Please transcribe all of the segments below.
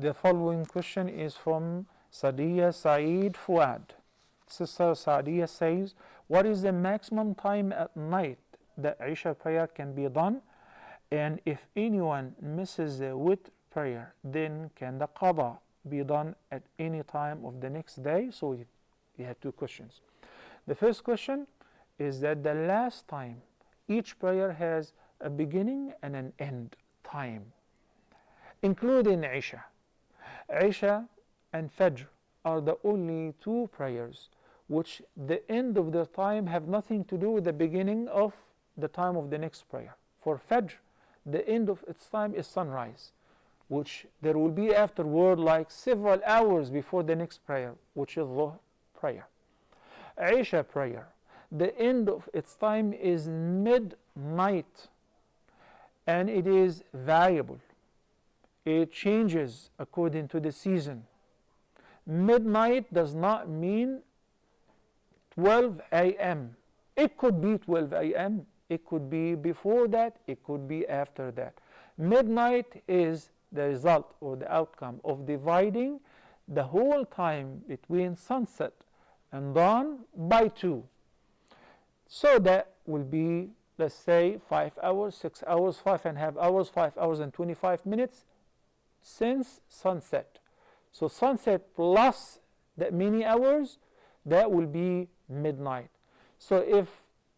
The following question is from Sadiya Saeed Fuad. Sister Sadiya says, what is the maximum time at night that Isha prayer can be done? And if anyone misses the Witr prayer, then can the Qada be done at any time of the next day? So you have two questions. The first question is that the last time, each prayer has a beginning and an end time, including Isha. Isha and Fajr are the only two prayers which the end of their time have nothing to do with the beginning of the time of the next prayer. For Fajr, the end of its time is sunrise, which there will be afterward like several hours before the next prayer, which is Dhuhr prayer. Isha prayer, the end of its time is midnight, and it is variable. It changes according to the season. Midnight does not mean 12 a.m. It could be 12 a.m. It could be before that. It could be after that. Midnight is the result or the outcome of dividing the whole time between sunset and dawn by 2. So that will be, let's say, 5 hours, 6 hours, 5.5 hours, 5 hours and 25 minutes since sunset. So sunset plus that many hours, that will be midnight. So if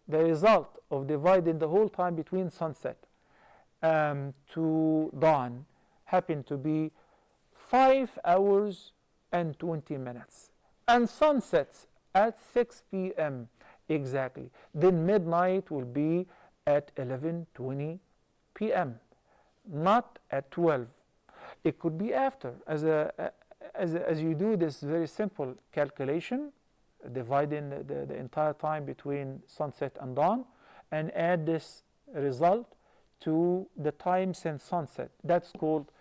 the result of dividing the whole time between sunset to dawn happen to be 5 hours and 20 minutes, and sunsets at 6 p.m. exactly, then midnight will be at 11:20 p.m., not at 12. It could be after. As you do this very simple calculation, dividing the entire time between sunset and dawn, and add this result to the time since sunset, that's called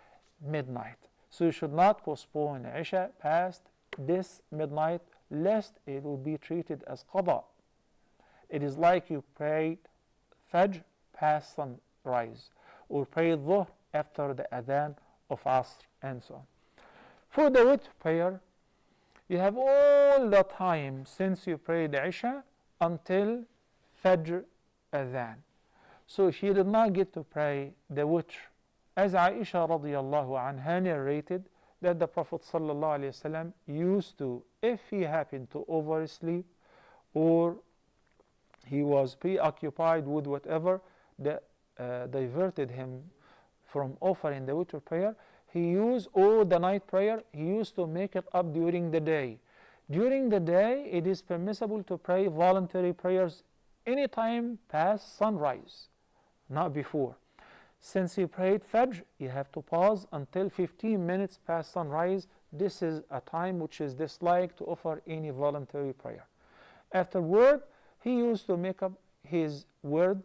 midnight. So you should not postpone Isha past this midnight, lest it will be treated as qada. It is like you pray Fajr past sunrise, or pray Dhuhr after the adhan of Asr, and so on. For the Witr prayer, you have all the time since you prayed Isha until Fajr adhan. So if you did not get to pray the Witr, as Aisha radiallahu anha narrated, that the Prophet sallallahu alaihi wasallam used to, if he happened to oversleep or he was preoccupied with whatever that diverted him from offering the Witr prayer, he used, or the night prayer, he used to make it up during the day. During the day, it is permissible to pray voluntary prayers anytime past sunrise, not before. Since you prayed Fajr, you have to pause until 15 minutes past sunrise. This is a time which is disliked to offer any voluntary prayer. Afterward, he used to make up his word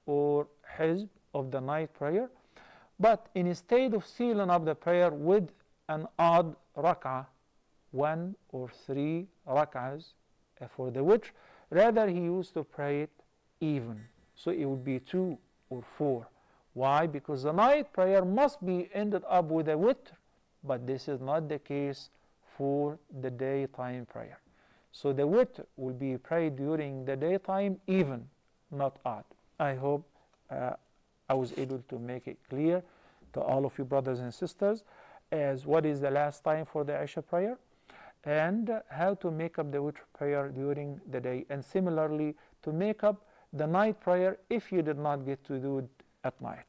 or hizb of the night prayer, but instead of sealing up the prayer with an odd rak'ah, 1 or 3 rak'ahs for the Witr, rather he used to pray it even. So it would be 2 or 4. Why? Because the night prayer must be ended up with a Witr, but this is not the case for the daytime prayer. So the Witr will be prayed during the daytime even, not odd. I hope I was able to make it clear to all of you brothers and sisters as what is the last time for the Isha prayer and how to make up the Witr prayer during the day, and similarly to make up the night prayer if you did not get to do it at night.